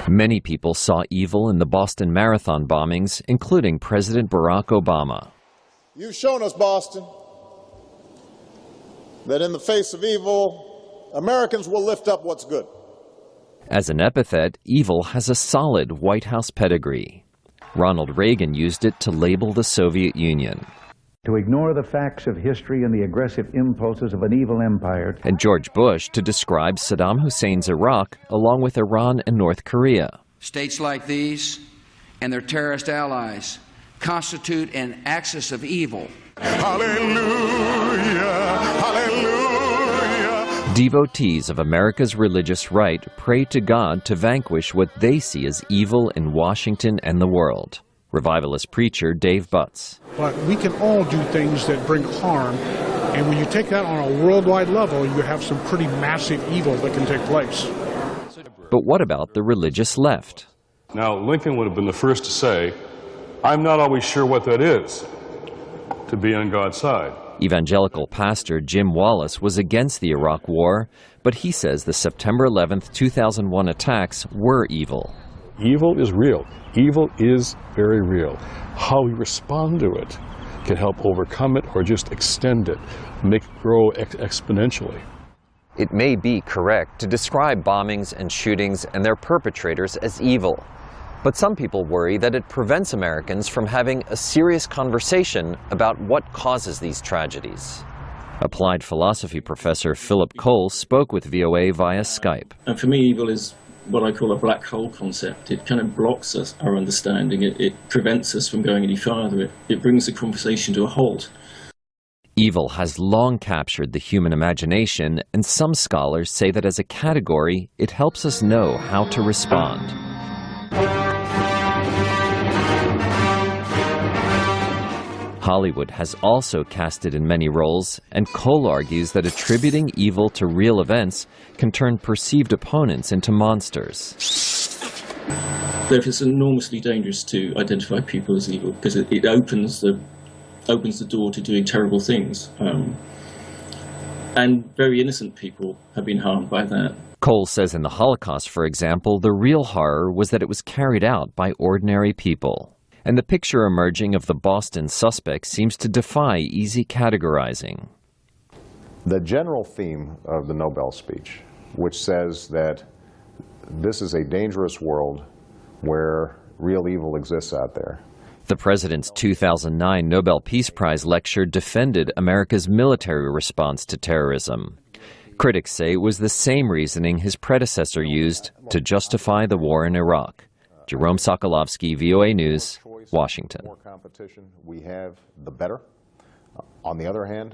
Many people saw evil in the Boston Marathon bombings, including President Barack Obama. You've shown us, Boston, that in the face of evil, Americans will lift up what's good. As an epithet, evil has a solid White House pedigree. Ronald Reagan used it to label the Soviet Union. To ignore the facts of history and the aggressive impulses of an evil empire. And George Bush to describe Saddam Hussein's Iraq along with Iran and North Korea. States like these and their terrorist allies constitute an axis of evil. Hallelujah, hallelujah. Devotees of America's religious right pray to God to vanquish what they see as evil in Washington and the world. Revivalist preacher Dave Butts. But we can all do things that bring harm, and when you take that on a worldwide level, you have some pretty massive evil that can take place. But what about the religious left? Now, Lincoln would have been the first to say, I'm not always sure what that is, to be on God's side. Evangelical pastor Jim Wallace was against the Iraq War, but he says the September 11, 2001 attacks were evil. Evil is real. Evil is very real. How we respond to it can help overcome it or just extend it, make it grow exponentially. It may be correct to describe bombings and shootings and their perpetrators as evil, but some people worry that it prevents Americans from having a serious conversation about what causes these tragedies. Applied philosophy professor Philip Cole spoke with VOA via Skype. And for me, evil is what I call a black hole concept. It kind of blocks us, our understanding. It prevents us from going any farther. It brings the conversation to a halt. Evil has long captured the human imagination, and some scholars say that as a category, it helps us know how to respond. Hollywood has also cast it in many roles, and Cole argues that attributing evil to real events can turn perceived opponents into monsters. Therefore, it's enormously dangerous to identify people as evil because it opens the door to doing terrible things. And very innocent people have been harmed by that. Cole says in the Holocaust, for example, the real horror was that it was carried out by ordinary people. And the picture emerging of the Boston suspect seems to defy easy categorizing. The general theme of the Nobel speech, which says that this is a dangerous world where real evil exists out there. The president's 2009 Nobel Peace Prize lecture defended America's military response to terrorism. Critics say it was the same reasoning his predecessor used to justify the war in Iraq. Jerome Sokolovsky, VOA News, Washington. The more competition we have, the better. On the other hand,